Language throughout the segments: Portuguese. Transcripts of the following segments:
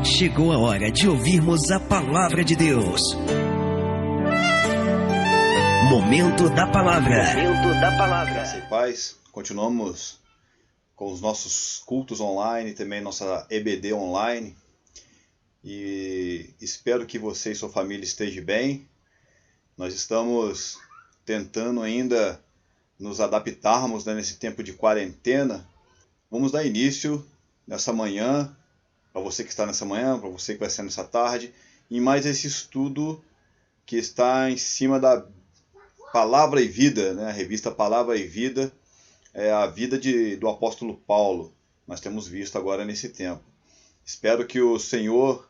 Chegou a hora de ouvirmos a palavra de Deus. Momento da palavra. Momento da palavra. Graça e paz. Continuamos com os nossos cultos online, também nossa EBD online. E espero que você e sua família estejam bem. Nós estamos tentando ainda nos adaptarmos, né, nesse tempo de quarentena. Vamos dar início nessa manhã, para você que está nessa manhã, para você que vai ser nessa tarde, em mais esse estudo que está em cima da Palavra e Vida, né? A revista Palavra e Vida, é a vida do apóstolo Paulo. Nós temos visto agora nesse tempo. Espero que o Senhor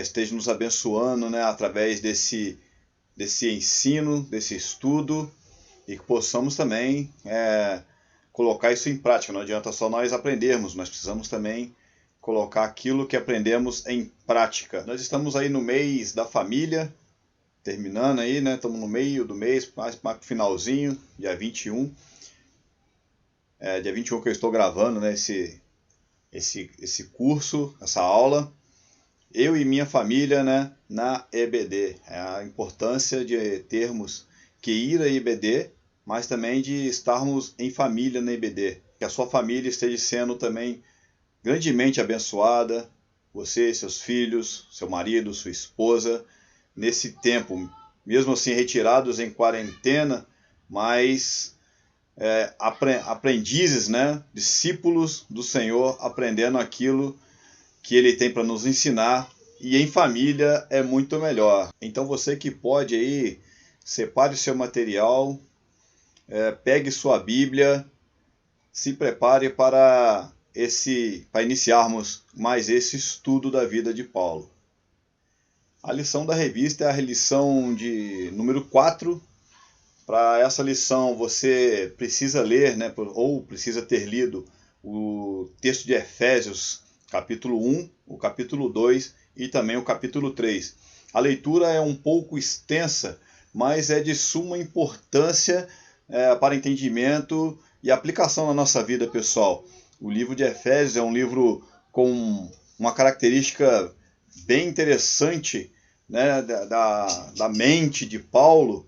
esteja nos abençoando, né, através desse ensino, desse estudo, e que possamos também colocar isso em prática. Não adianta só nós aprendermos, nós precisamos também colocar aquilo que aprendemos em prática. Nós estamos aí no mês da família, terminando aí, né? Estamos no meio do mês, mais para o finalzinho, dia 21. Dia 21 que eu estou gravando, né, esse curso, essa aula. Eu e minha família, né, na EBD. A importância de termos que ir à EBD, mas também de estarmos em família na EBD. Que a sua família esteja sendo também grandemente abençoada, você, seus filhos, seu marido, sua esposa, nesse tempo, mesmo assim retirados em quarentena, mas aprendizes, né, discípulos do Senhor, aprendendo aquilo que Ele tem para nos ensinar, e em família é muito melhor. Então você que pode aí, separe o seu material, pegue sua Bíblia, se prepare para iniciarmos mais esse estudo da vida de Paulo. A lição da revista é a lição de número 4. Para essa lição você precisa ler, né, ou precisa ter lido o texto de Efésios, capítulo 1, o capítulo 2 e também o capítulo 3. A leitura é um pouco extensa, mas é de suma importância para entendimento e aplicação na nossa vida pessoal. O livro de Efésios é um livro com uma característica bem interessante, né, da mente de Paulo,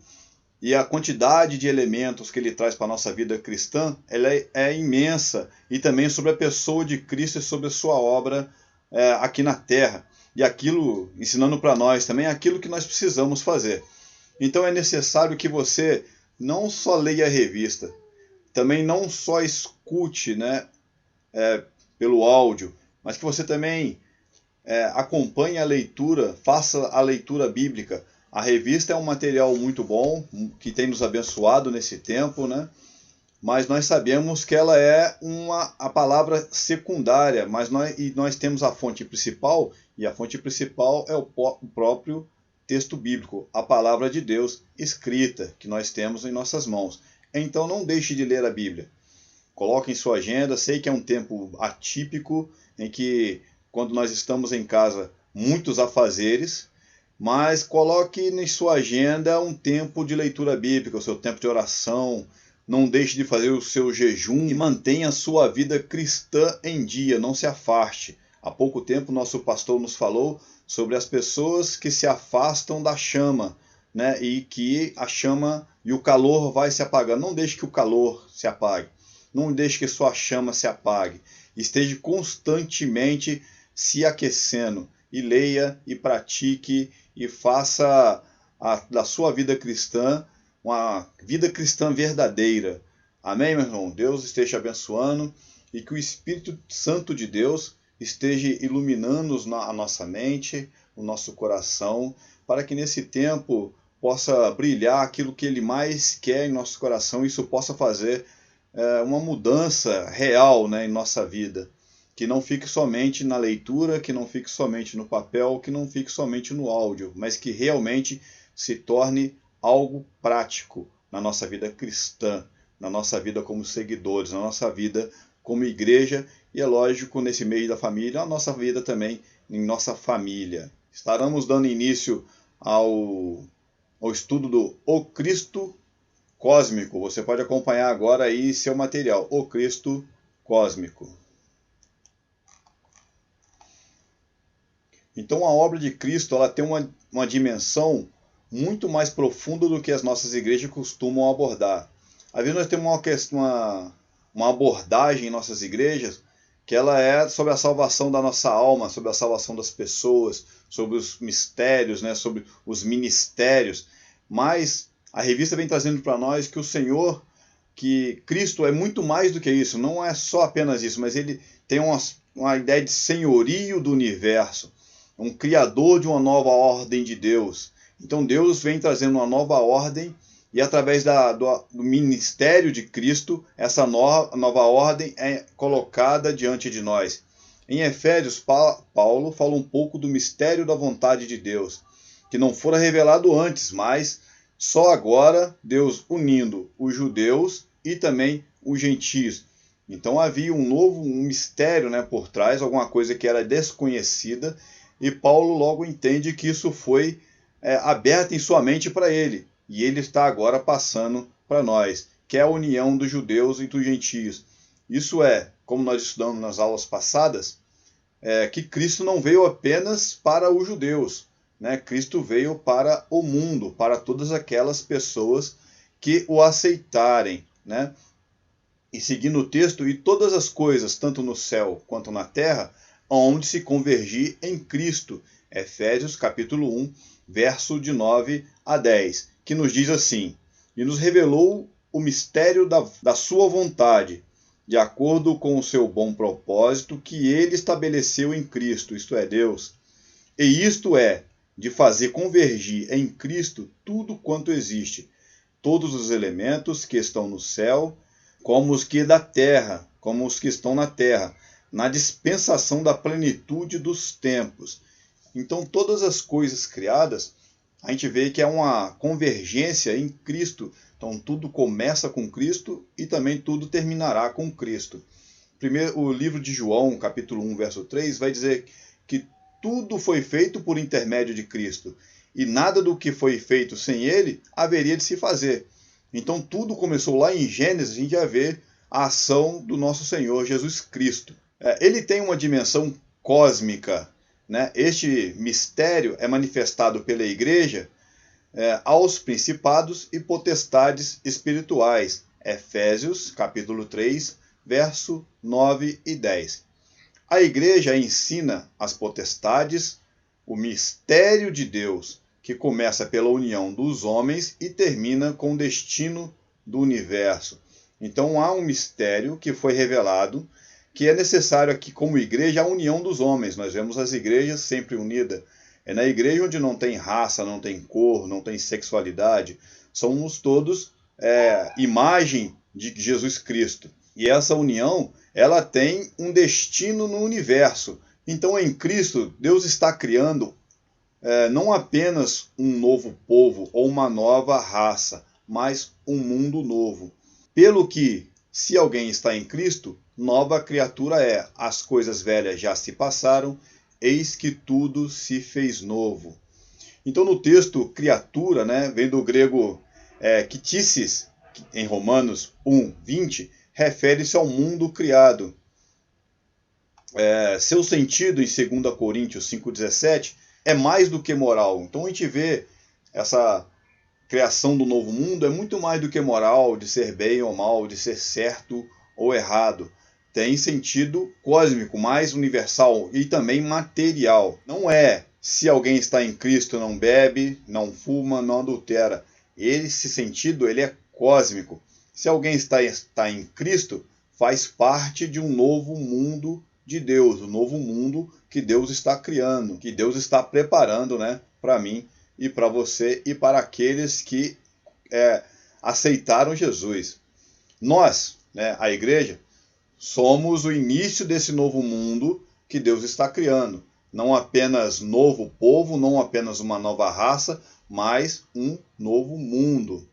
e a quantidade de elementos que ele traz para a nossa vida cristã, ela é imensa, e também sobre a pessoa de Cristo e sobre a sua obra aqui na terra, e aquilo, ensinando para nós também aquilo que nós precisamos fazer. Então é necessário que você não só leia a revista, também não só escute, né, pelo áudio, mas que você também acompanhe a leitura, faça a leitura bíblica. A revista é um material muito bom, que tem nos abençoado nesse tempo, né? Mas nós sabemos que ela é a palavra secundária, mas nós temos a fonte principal, e a fonte principal é o próprio texto bíblico, a palavra de Deus escrita, que nós temos em nossas mãos. Então não deixe de ler a Bíblia. Coloque em sua agenda. Sei que é um tempo atípico, em que, quando nós estamos em casa, muitos afazeres, mas coloque em sua agenda um tempo de leitura bíblica, o seu tempo de oração. Não deixe de fazer o seu jejum e mantenha a sua vida cristã em dia, não se afaste. Há pouco tempo, nosso pastor nos falou sobre as pessoas que se afastam da chama, né? E que a chama e o calor vai se apagando. Não deixe que o calor se apague. Não deixe que sua chama se apague. Esteja constantemente se aquecendo. E leia e pratique e faça da sua vida cristã uma vida cristã verdadeira. Amém, meu irmão? Deus esteja abençoando e que o Espírito Santo de Deus esteja iluminando a nossa mente, o nosso coração, para que nesse tempo possa brilhar aquilo que Ele mais quer em nosso coração e isso possa fazer uma mudança real, né, em nossa vida. Que não fique somente na leitura, que não fique somente no papel, que não fique somente no áudio, mas que realmente se torne algo prático na nossa vida cristã, na nossa vida como seguidores, na nossa vida como igreja e, é lógico, nesse meio da família, a nossa vida também em nossa família. Estaremos dando início ao estudo do O Cristo Cósmico. Você pode acompanhar agora aí seu material, O Cristo Cósmico. Então a obra de Cristo ela tem uma dimensão muito mais profunda do que as nossas igrejas costumam abordar. Às vezes nós temos uma abordagem em nossas igrejas que ela é sobre a salvação da nossa alma, sobre a salvação das pessoas, sobre os mistérios, né, sobre os ministérios. Mas a revista vem trazendo para nós que o Senhor, que Cristo é muito mais do que isso, não é só apenas isso, mas ele tem uma ideia de senhorio do universo, um criador de uma nova ordem de Deus. Então Deus vem trazendo uma nova ordem e através do ministério de Cristo, essa nova ordem é colocada diante de nós. Em Efésios, Paulo fala um pouco do mistério da vontade de Deus, que não fora revelado antes, mas só agora Deus unindo os judeus e também os gentios. Então havia um mistério, né, por trás, alguma coisa que era desconhecida, e Paulo logo entende que isso foi aberto em sua mente para ele. E ele está agora passando para nós, que é a união dos judeus e dos gentios. Isso é, como nós estudamos nas aulas passadas, que Cristo não veio apenas para os judeus, né? Cristo veio para o mundo, para todas aquelas pessoas que o aceitarem, né? E seguindo o texto, e todas as coisas, tanto no céu quanto na terra, onde se convergir em Cristo. Efésios capítulo 1, verso de 9 a 10, que nos diz assim: e nos revelou o mistério da sua vontade, de acordo com o seu bom propósito que ele estabeleceu em Cristo, isto é, Deus. E isto é, de fazer convergir em Cristo tudo quanto existe, todos os elementos que estão no céu, como os que da terra, como os que estão na terra, na dispensação da plenitude dos tempos. Então, todas as coisas criadas, a gente vê que é uma convergência em Cristo. Então, tudo começa com Cristo e também tudo terminará com Cristo. Primeiro, o livro de João, capítulo 1, verso 3, vai dizer que tudo foi feito por intermédio de Cristo, e nada do que foi feito sem ele haveria de se fazer. Então, tudo começou lá em Gênesis, a gente já vê a ação do nosso Senhor Jesus Cristo. Ele tem uma dimensão cósmica, né? Este mistério é manifestado pela igreja aos principados e potestades espirituais. Efésios, capítulo 3, verso 9 e 10. A igreja ensina às potestades o mistério de Deus, que começa pela união dos homens e termina com o destino do universo. Então há um mistério que foi revelado, que é necessário aqui como igreja a união dos homens. Nós vemos as igrejas sempre unidas. É na igreja onde não tem raça, não tem cor, não tem sexualidade. Somos todos imagem de Jesus Cristo. E essa união, ela tem um destino no universo. Então, em Cristo, Deus está criando não apenas um novo povo ou uma nova raça, mas um mundo novo. Pelo que, se alguém está em Cristo, nova criatura é. As coisas velhas já se passaram, eis que tudo se fez novo. Então, no texto criatura, né, vem do grego ktisis, em Romanos 1, 20, refere-se ao mundo criado. Seu sentido em 2 Coríntios 5,17 é mais do que moral. Então a gente vê essa criação do novo mundo é muito mais do que moral, de ser bem ou mal, de ser certo ou errado. Tem sentido cósmico, mais universal e também material. Não é se alguém está em Cristo não bebe, não fuma, não adultera. Esse sentido ele é cósmico. Se alguém está em Cristo, faz parte de um novo mundo de Deus, um novo mundo que Deus está criando, que Deus está preparando, né, para mim e para você e para aqueles que aceitaram Jesus. Nós, né, a igreja, somos o início desse novo mundo que Deus está criando. Não apenas novo povo, não apenas uma nova raça, mas um novo mundo.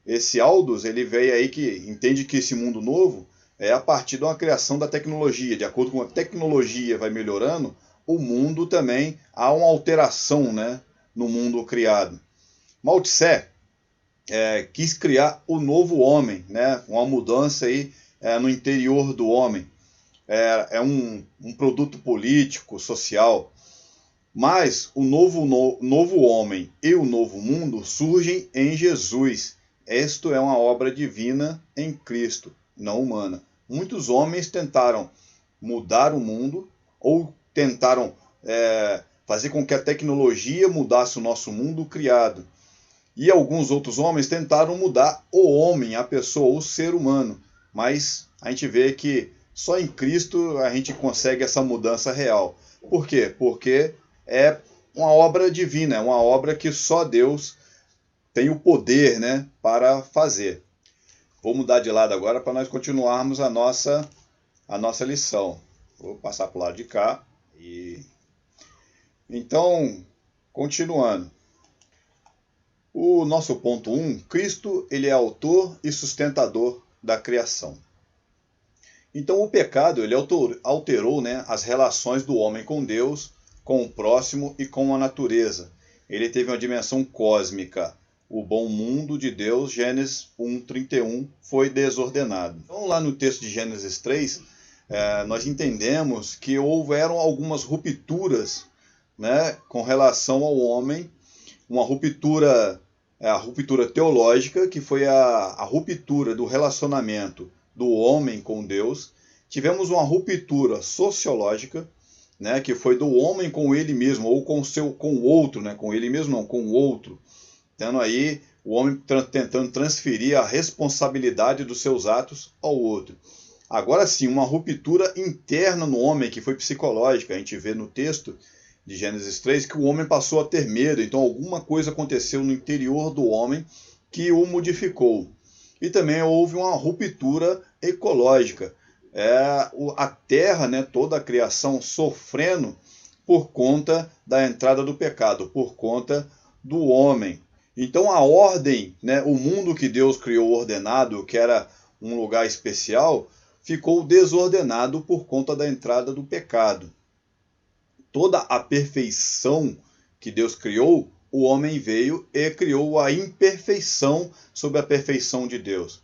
Esse Aldous, ele veio aí que entende que esse mundo novo é a partir de uma criação da tecnologia. De acordo com a tecnologia vai melhorando, o mundo também há uma alteração, né, no mundo criado. Mao Tse quis criar o novo homem, né, uma mudança aí no interior do homem. É um produto político, social. Mas o novo homem e o novo mundo surgem em Jesus. Isto é uma obra divina em Cristo, não humana. Muitos homens tentaram mudar o mundo ou tentaram fazer com que a tecnologia mudasse o nosso mundo criado. E alguns outros homens tentaram mudar o homem, a pessoa, o ser humano. Mas a gente vê que só em Cristo a gente consegue essa mudança real. Por quê? Porque é uma obra divina, é uma obra que só Deus tem o poder, né, para fazer. Vou mudar de lado agora para nós continuarmos a nossa lição. Vou passar para o lado de cá. Então, continuando. O nosso ponto 1, Cristo, ele é autor e sustentador da criação. Então o pecado, ele alterou, né, as relações do homem com Deus, com o próximo e com a natureza. Ele teve uma dimensão cósmica. O bom mundo de Deus, Gênesis 1:31, foi desordenado. Então lá no texto de Gênesis 3, nós entendemos que houveram algumas rupturas, né, com relação ao homem, uma ruptura, a ruptura teológica, que foi a ruptura do relacionamento do homem com Deus. Tivemos uma ruptura sociológica, né, que foi do homem com ele mesmo, ou com o outro, né, com ele mesmo não, com o outro. Tendo aí o homem tentando transferir a responsabilidade dos seus atos ao outro. Agora sim, uma ruptura interna no homem, que foi psicológica. A gente vê no texto de Gênesis 3 que o homem passou a ter medo. Então alguma coisa aconteceu no interior do homem que o modificou. E também houve uma ruptura ecológica. A terra, né, toda a criação sofrendo por conta da entrada do pecado, por conta do homem. Então a ordem, né, o mundo que Deus criou ordenado, que era um lugar especial, ficou desordenado por conta da entrada do pecado. Toda a perfeição que Deus criou, o homem veio e criou a imperfeição sobre a perfeição de Deus.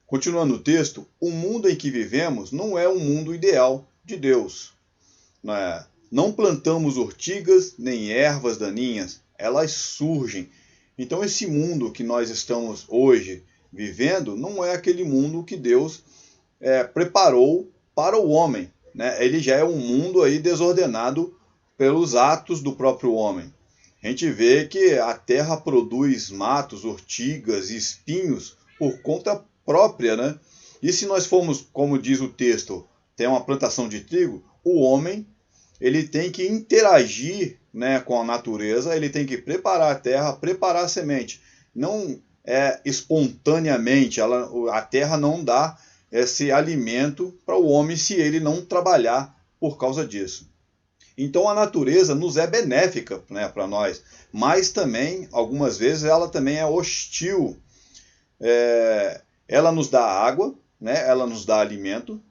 Continuando o texto, o mundo em que vivemos não é um mundo ideal de Deus. Não plantamos urtigas nem ervas daninhas, elas surgem. Então esse mundo que nós estamos hoje vivendo não é aquele mundo que Deus preparou para o homem. Né? Ele já é um mundo aí desordenado pelos atos do próprio homem. A gente vê que a terra produz matos, urtigas e espinhos por conta própria, né? E se nós formos, como diz o texto, tem uma plantação de trigo, o homem ele tem que interagir, né, com a natureza, ele tem que preparar a terra, preparar a semente. Não espontaneamente, a terra não dá esse alimento para o homem se ele não trabalhar por causa disso. Então a natureza nos é benéfica, né, para nós, mas também, algumas vezes, ela também é hostil. Ela nos dá água, né, ela nos dá alimento,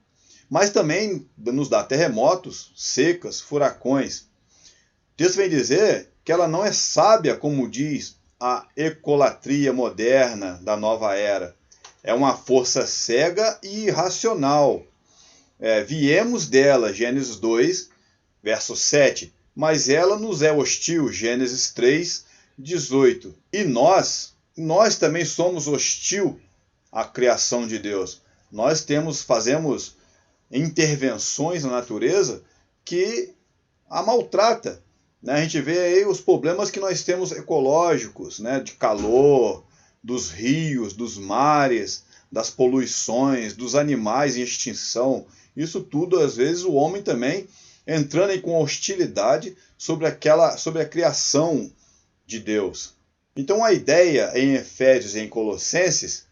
mas também nos dá terremotos, secas, furacões. O texto vem dizer que ela não é sábia, como diz a ecolatria moderna da nova era. É uma força cega e irracional. Viemos dela, Gênesis 2, verso 7, mas ela nos é hostil, Gênesis 3, 18. E nós também somos hostil à criação de Deus. Nós fazemos intervenções na natureza que a maltrata. Né? A gente vê aí os problemas que nós temos ecológicos, né? De calor, dos rios, dos mares, das poluições, dos animais em extinção. Isso tudo, às vezes, o homem também entrando aí com hostilidade sobre a criação de Deus. Então a ideia em Efésios e em Colossenses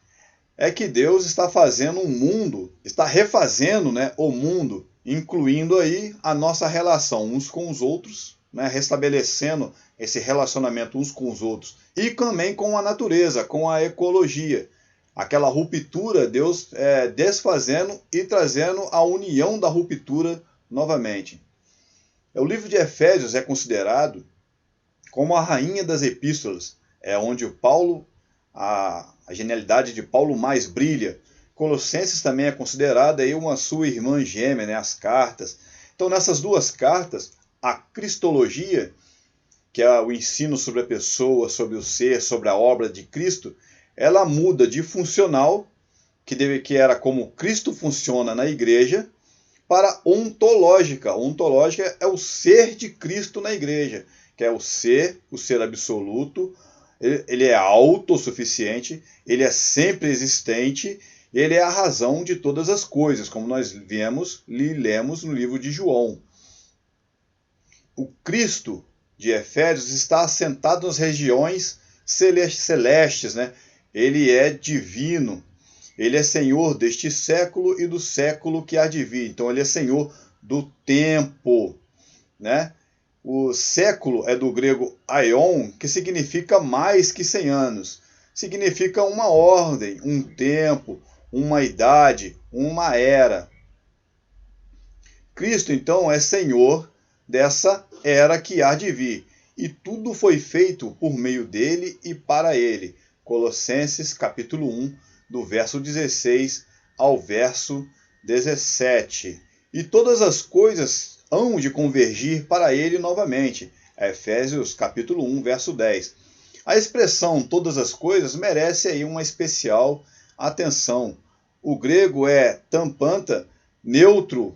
é que Deus está fazendo um mundo, está refazendo, né, o mundo, incluindo aí a nossa relação uns com os outros, né, restabelecendo esse relacionamento uns com os outros, e também com a natureza, com a ecologia. Aquela ruptura, Deus desfazendo e trazendo a união da ruptura novamente. O livro de Efésios é considerado como a rainha das epístolas, onde Paulo, a genialidade de Paulo mais brilha. Colossenses também é considerada aí uma sua irmã gêmea, né, as cartas. Então nessas duas cartas, a cristologia, que é o ensino sobre a pessoa, sobre o ser, sobre a obra de Cristo, ela muda de funcional, que era como Cristo funciona na igreja, para ontológica. Ontológica é o ser de Cristo na igreja, que é o ser absoluto. Ele é autossuficiente, ele é sempre existente, ele é a razão de todas as coisas, como nós vemos e lemos no livro de João. O Cristo de Efésios está assentado nas regiões celestes, né? Ele é divino, ele é Senhor deste século e do século que há de vir. Então ele é Senhor do tempo, né? O século é do grego aion, que significa mais que 100 anos. Significa uma ordem, um tempo, uma idade, uma era. Cristo, então, é Senhor dessa era que há de vir. E tudo foi feito por meio dele e para ele. Colossenses capítulo 1, do verso 16 ao verso 17. E todas as coisas hão de convergir para ele novamente. Efésios capítulo 1, verso 10. A expressão todas as coisas merece aí uma especial atenção. O grego é tampanta, neutro,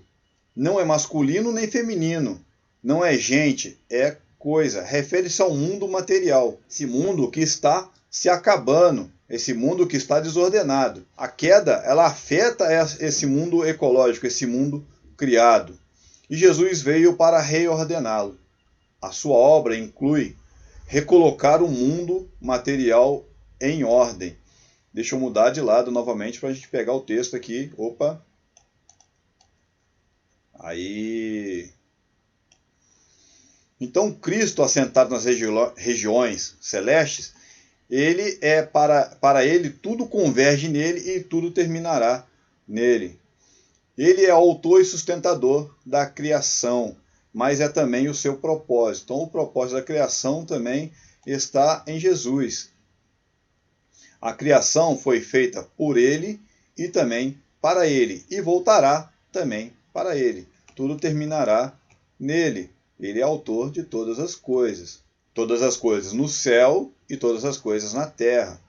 não é masculino nem feminino, não é gente, é coisa. Refere-se ao mundo material, esse mundo que está se acabando, esse mundo que está desordenado. A queda, ela afeta esse mundo ecológico, esse mundo criado. E Jesus veio para reordená-lo. A sua obra inclui recolocar o mundo material em ordem. Deixa eu mudar de lado novamente para a gente pegar o texto aqui. Opa! Aí. Então, Cristo, assentado nas regiões celestes, ele é para ele, tudo converge nele e tudo terminará nele. Ele é autor e sustentador da criação, mas é também o seu propósito. Então, o propósito da criação também está em Jesus. A criação foi feita por ele e também para ele, e voltará também para ele. Tudo terminará nele. Ele é autor de todas as coisas no céu e todas as coisas na terra.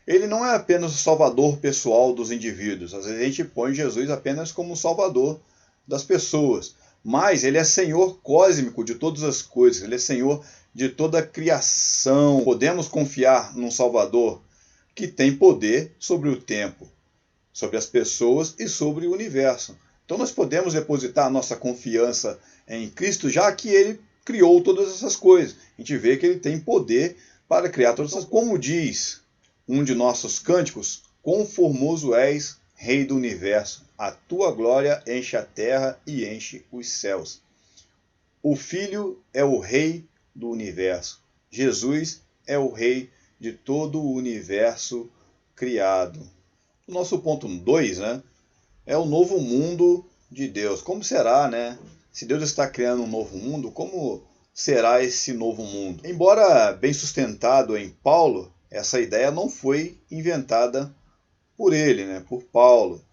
Ele não é apenas o salvador pessoal dos indivíduos. Às vezes a gente põe Jesus apenas como o salvador das pessoas. Mas ele é Senhor cósmico de todas as coisas. Ele é Senhor de toda a criação. Podemos confiar num Salvador que tem poder sobre o tempo, sobre as pessoas e sobre o universo. Então nós podemos depositar a nossa confiança em Cristo, já que ele criou todas essas coisas. A gente vê que ele tem poder para criar todas essas coisas. Como diz um de nossos cânticos, quão formoso és, Rei do universo, a tua glória enche a terra e enche os céus. O Filho é o Rei do universo. Jesus é o Rei de todo o universo criado. O nosso ponto 2, né, é o novo mundo de Deus. Como será, né? Se Deus está criando um novo mundo, como será esse novo mundo? Embora bem sustentado em Paulo, essa ideia não foi inventada por ele, né, por Paulo.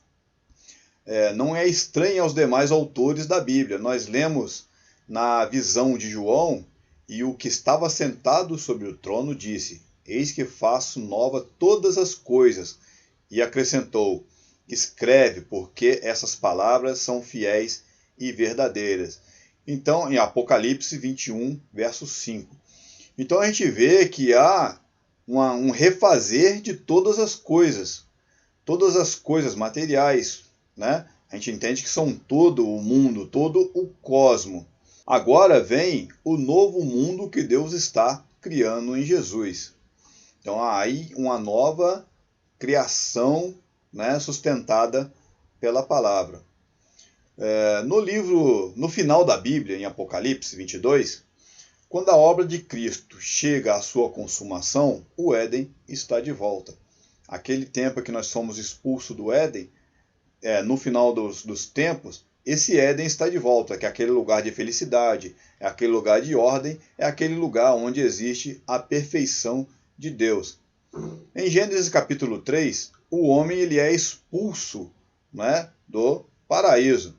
Não é estranha aos demais autores da Bíblia. Nós lemos na visão de João, e o que estava sentado sobre o trono disse: eis que faço nova todas as coisas. E acrescentou: escreve, porque essas palavras são fiéis e verdadeiras. Então, em Apocalipse 21, verso 5. Então a gente vê que há um refazer de todas as coisas materiais, né? A gente entende que são todo o mundo, todo o cosmo. Agora vem o novo mundo que Deus está criando em Jesus. Então há aí uma nova criação, né, sustentada pela palavra. No final da Bíblia, em Apocalipse 22, quando a obra de Cristo chega à sua consumação, o Éden está de volta. Aquele tempo que nós fomos expulsos do Éden, no final dos tempos, esse Éden está de volta, que é aquele lugar de felicidade, é aquele lugar de ordem, é aquele lugar onde existe a perfeição de Deus. Em Gênesis capítulo 3, o homem ele é expulso, né, do paraíso.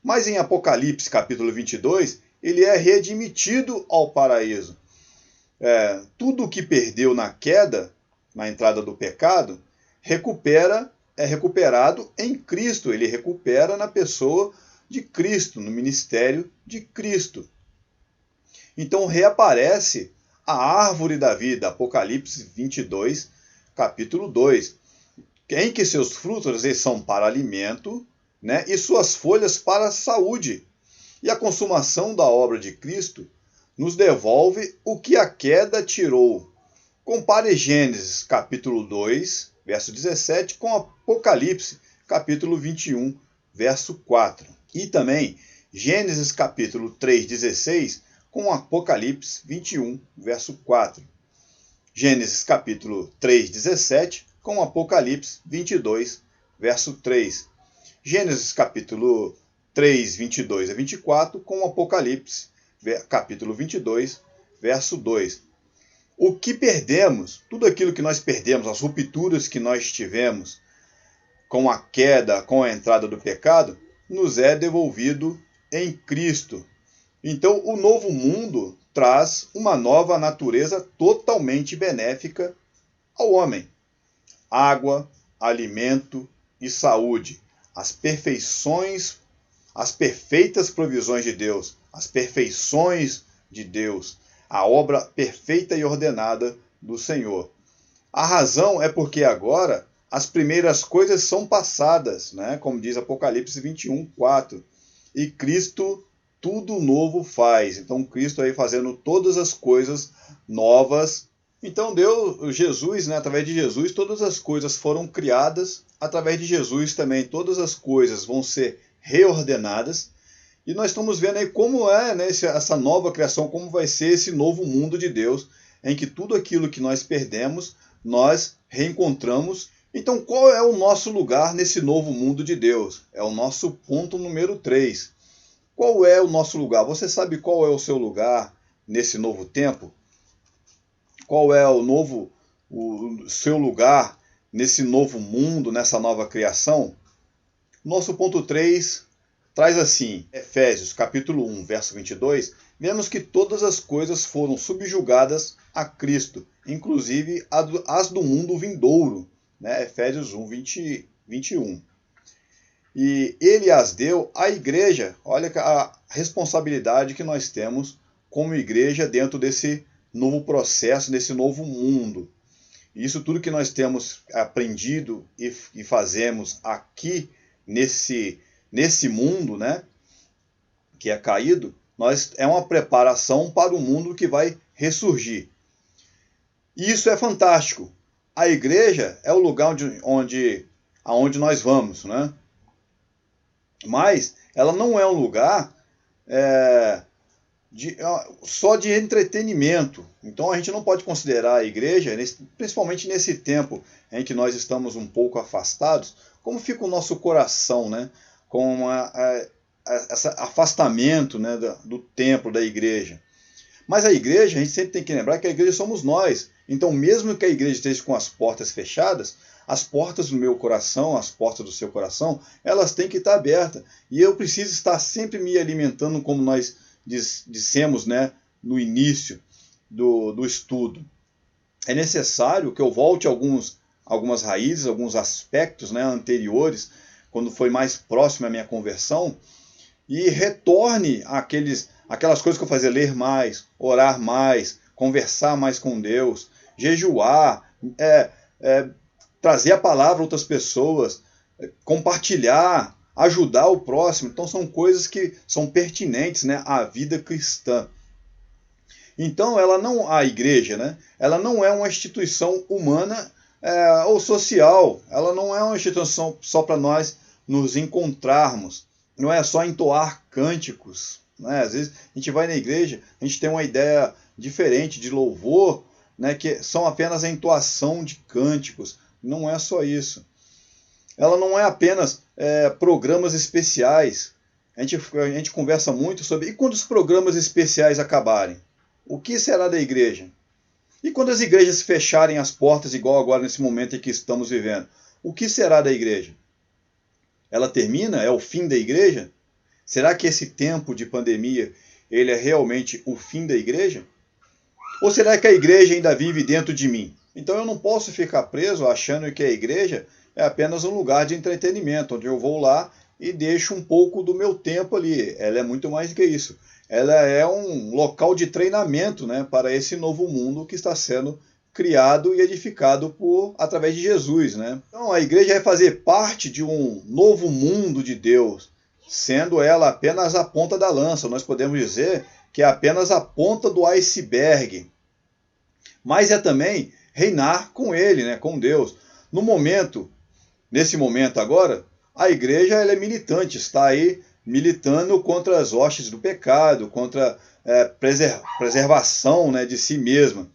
Mas em Apocalipse capítulo 22, ele é readmitido ao paraíso. Tudo o que perdeu na queda, na entrada do pecado, é recuperado em Cristo. Ele recupera na pessoa de Cristo, no ministério de Cristo. Então reaparece a árvore da vida, Apocalipse 22, capítulo 2, em que seus frutos eles são para alimento, né, e suas folhas para a saúde. E a consumação da obra de Cristo nos devolve o que a queda tirou. Compare Gênesis capítulo 2, verso 17, com Apocalipse capítulo 21, verso 4. E também Gênesis capítulo 3, 16, com Apocalipse 21, verso 4. Gênesis capítulo 3, 17, com Apocalipse 22, verso 3. Gênesis capítulo 3, 22 a 24, com Apocalipse capítulo 22, verso 2. O que perdemos, tudo aquilo que nós perdemos, as rupturas que nós tivemos com a queda, com a entrada do pecado, nos é devolvido em Cristo. Então, o novo mundo traz uma nova natureza totalmente benéfica ao homem. Água, alimento e saúde. As perfeições, as perfeitas provisões de Deus, as perfeições de Deus, a obra perfeita e ordenada do Senhor. A razão é porque agora as primeiras coisas são passadas, né? Como diz Apocalipse 21, 4. E Cristo tudo novo faz. Então Cristo aí fazendo todas as coisas novas. Então Deus, Jesus, né, através de Jesus, todas as coisas foram criadas. Através de Jesus também todas as coisas vão ser reordenadas. E nós estamos vendo aí como é, né, essa nova criação, como vai ser esse novo mundo de Deus, em que tudo aquilo que nós perdemos, nós reencontramos. Então qual é o nosso lugar nesse novo mundo de Deus? É o nosso ponto número 3. Qual é o nosso lugar? Você sabe qual é o seu lugar nesse novo tempo? Qual é o seu lugar nesse novo mundo, nessa nova criação? Nosso ponto 3 traz assim, Efésios capítulo 1, verso 22, vemos que todas as coisas foram subjugadas a Cristo, inclusive as do mundo vindouro, né? Efésios 1, 21. E ele as deu à igreja. Olha a responsabilidade que nós temos como igreja dentro desse novo processo, desse novo mundo. E isso tudo que nós temos aprendido e fazemos aqui nesse mundo, né, que é caído, é uma preparação para o mundo que vai ressurgir. E isso é fantástico. A igreja é o lugar aonde nós vamos, né? Mas ela não é um lugar só de entretenimento. Então a gente não pode considerar a igreja, principalmente nesse tempo em que nós estamos um pouco afastados, como fica o nosso coração, né? Com esse afastamento, né, do templo, da igreja. Mas a igreja, a gente sempre tem que lembrar que a igreja somos nós. Então mesmo que a igreja esteja com as portas fechadas, as portas do meu coração, as portas do seu coração, elas têm que estar abertas. E eu preciso estar sempre me alimentando, como nós dissemos, né, no início do estudo. É necessário que eu volte algumas raízes, alguns aspectos, né, anteriores, quando foi mais próximo à minha conversão, e retorne aquelas coisas que eu fazia, ler mais, orar mais, conversar mais com Deus, jejuar, trazer a palavra a outras pessoas, compartilhar, ajudar o próximo. Então são coisas que são pertinentes, né, à vida cristã. Então a igreja, né, ela não é uma instituição humana ou social. Ela não é uma instituição só para nós nos encontrarmos. Não é só entoar cânticos, né? Às vezes a gente vai na igreja, a gente tem uma ideia diferente de louvor, né, que são apenas a entoação de cânticos. Não é só isso. Ela não é apenas programas especiais. A gente conversa muito sobre... E quando os programas especiais acabarem? O que será da igreja? E quando as igrejas fecharem as portas, igual agora nesse momento em que estamos vivendo? O que será da igreja? Ela termina? É o fim da igreja? Será que esse tempo de pandemia ele é realmente o fim da igreja? Ou será que a igreja ainda vive dentro de mim? Então eu não posso ficar preso achando que a igreja é apenas um lugar de entretenimento, onde eu vou lá e deixo um pouco do meu tempo ali. Ela é muito mais do que isso. Ela é um local de treinamento, né, para esse novo mundo que está sendo criado e edificado através de Jesus, né? Então a igreja vai fazer parte de um novo mundo de Deus, sendo ela apenas a ponta da lança. Nós podemos dizer que é apenas a ponta do iceberg, mas é também reinar com ele, né, com Deus. Nesse momento agora, a igreja ela é militante, está aí militando contra as hostes do pecado, contra a preservação, né, de si mesma.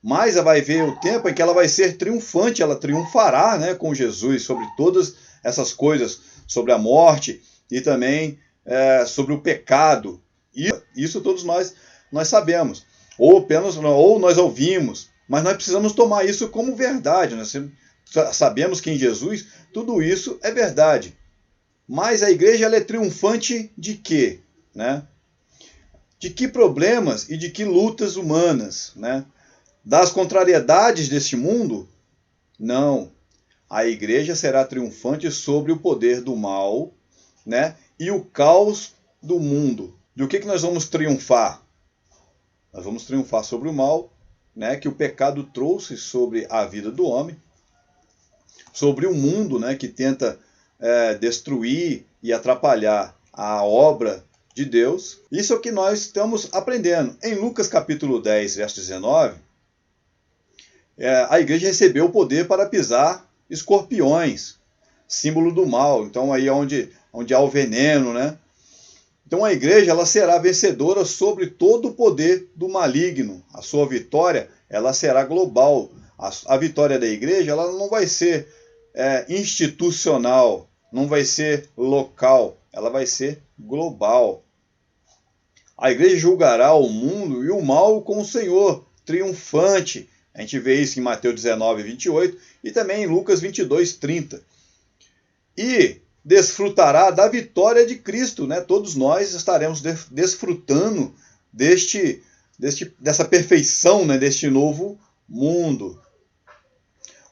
Mas vai ver o tempo em que ela vai ser triunfante, ela triunfará, né, com Jesus sobre todas essas coisas, sobre a morte e também sobre o pecado. E isso todos nós sabemos, ou nós ouvimos, mas nós precisamos tomar isso como verdade. Nós sabemos que em Jesus tudo isso é verdade. Mas a igreja ela é triunfante de quê? Né? De que problemas e de que lutas humanas? Né? Das contrariedades deste mundo? Não. A igreja será triunfante sobre o poder do mal, né? E o caos do mundo. De o que nós vamos triunfar? Nós vamos triunfar sobre o mal, né, que o pecado trouxe sobre a vida do homem, sobre o mundo, né, que tenta destruir e atrapalhar a obra de Deus. Isso é o que nós estamos aprendendo. Em Lucas capítulo 10, verso 19, a igreja recebeu o poder para pisar escorpiões, símbolo do mal. Então aí é onde há o veneno, né? Então a igreja ela será vencedora sobre todo o poder do maligno. A sua vitória ela será global. A vitória da igreja ela não vai ser institucional, não vai ser local, ela vai ser global. A igreja julgará o mundo e o mal com o Senhor, triunfante. A gente vê isso em Mateus 19, 28 e também em Lucas 22, 30. E desfrutará da vitória de Cristo, né? Todos nós estaremos desfrutando dessa perfeição, né? Deste novo mundo.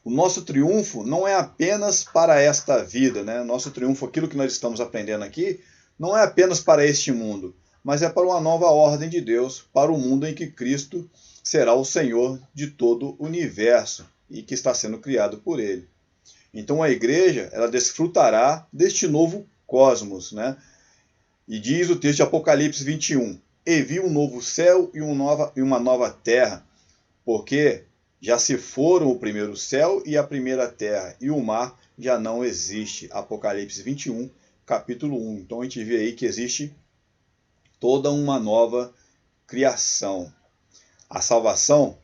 O nosso triunfo não é apenas para esta vida, né? Nosso triunfo, aquilo que nós estamos aprendendo aqui, não é apenas para este mundo, mas é para uma nova ordem de Deus, para o mundo em que Cristo será o Senhor de todo o universo e que está sendo criado por Ele. Então a igreja ela desfrutará deste novo cosmos, né? E diz o texto de Apocalipse 21, e vi um novo céu e uma nova terra, porque já se foram o primeiro céu e a primeira terra, e o mar já não existe. Apocalipse 21, capítulo 1. Então a gente vê aí que existe toda uma nova criação. A salvação,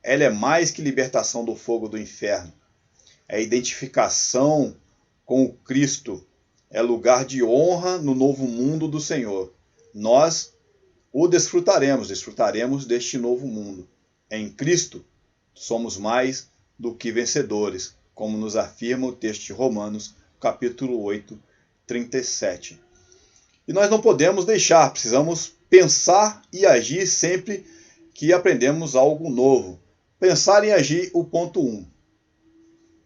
ela é mais que libertação do fogo do inferno. É identificação com o Cristo. É lugar de honra no novo mundo do Senhor. Nós o desfrutaremos deste novo mundo. Em Cristo, somos mais do que vencedores, como nos afirma o texto de Romanos, capítulo 8, 37. E nós não podemos deixar, precisamos pensar e agir sempre que aprendemos algo novo. Pensar e agir, o ponto 1.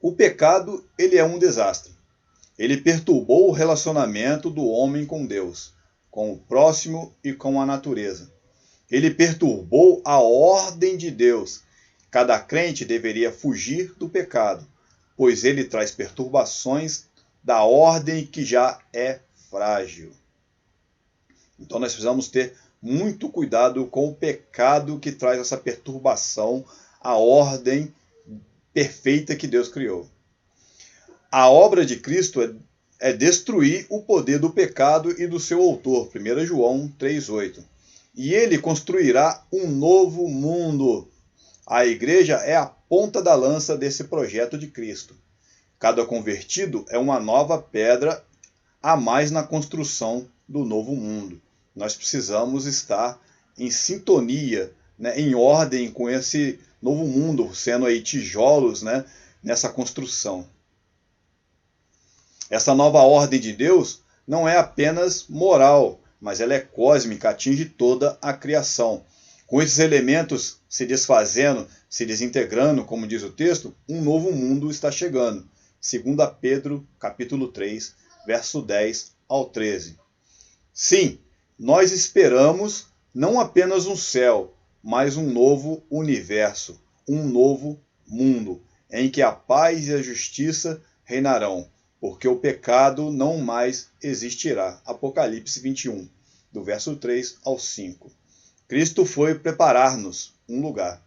O pecado, ele é um desastre. Ele perturbou o relacionamento do homem com Deus, com o próximo e com a natureza. Ele perturbou a ordem de Deus. Cada crente deveria fugir do pecado, pois ele traz perturbações da ordem que já é frágil. Então nós precisamos ter muito cuidado com o pecado que traz essa perturbação à ordem perfeita que Deus criou. A obra de Cristo é destruir o poder do pecado e do seu autor, 1 João 3,8. E ele construirá um novo mundo. A igreja é a ponta da lança desse projeto de Cristo. Cada convertido é uma nova pedra a mais na construção do novo mundo. Nós precisamos estar em sintonia, né, em ordem com esse novo mundo, sendo aí tijolos, né, nessa construção. Essa nova ordem de Deus não é apenas moral, mas ela é cósmica, atinge toda a criação. Com esses elementos se desfazendo, se desintegrando, como diz o texto, um novo mundo está chegando. 2 Pedro, capítulo 3, verso 10 ao 13. Sim, nós esperamos não apenas um céu, mas um novo universo, um novo mundo, em que a paz e a justiça reinarão, porque o pecado não mais existirá. Apocalipse 21, do verso 3 ao 5. Cristo foi preparar-nos um lugar,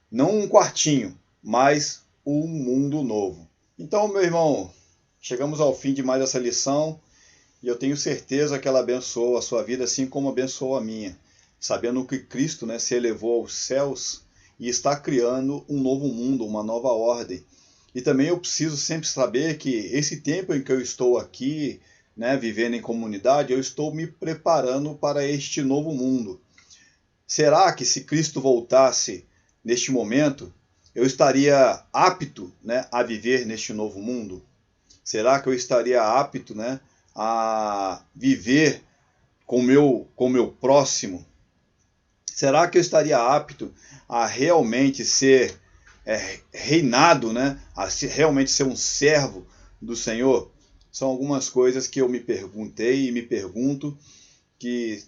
não um quartinho, mas um mundo novo. Então, meu irmão, chegamos ao fim de mais essa lição e eu tenho certeza que ela abençoou a sua vida assim como abençoou a minha, sabendo que Cristo, né, se elevou aos céus e está criando um novo mundo, uma nova ordem. E também eu preciso sempre saber que esse tempo em que eu estou aqui, né, vivendo em comunidade, eu estou me preparando para este novo mundo. Será que se Cristo voltasse neste momento, eu estaria apto, né, a viver neste novo mundo? Será que eu estaria apto, né, a viver com o meu próximo? Será que eu estaria apto a realmente ser reinado, né, a realmente ser um servo do Senhor? São algumas coisas que eu me perguntei e me pergunto que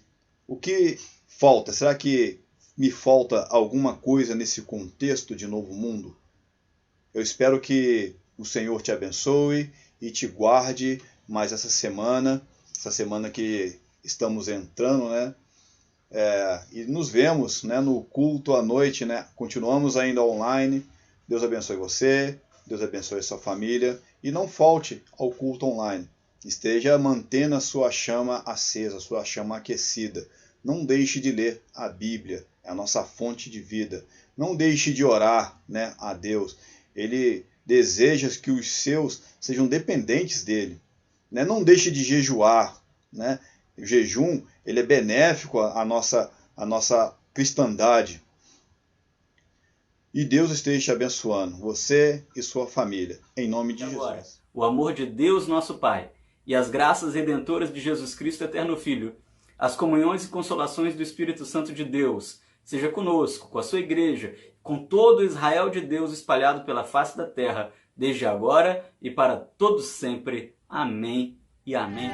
o que falta? Será que me falta alguma coisa nesse contexto de novo mundo? Eu espero que o Senhor te abençoe e te guarde mais essa semana que estamos entrando, né? E nos vemos, né, no culto à noite, né? Continuamos ainda online. Deus abençoe você, Deus abençoe a sua família e não falte ao culto online. Esteja mantendo a sua chama acesa, a sua chama aquecida. Não deixe de ler a Bíblia, é a nossa fonte de vida. Não deixe de orar, né, a Deus. Ele deseja que os seus sejam dependentes dele, né? Não deixe de jejuar, né? O jejum, ele é benéfico à nossa cristandade. E Deus esteja te abençoando, você e sua família, em nome de Jesus. O amor de Deus, nosso Pai, e as graças redentoras de Jesus Cristo, eterno Filho, as comunhões e consolações do Espírito Santo de Deus, seja conosco, com a sua igreja, com todo o Israel de Deus espalhado pela face da terra, desde agora e para todos sempre. Amém e amém.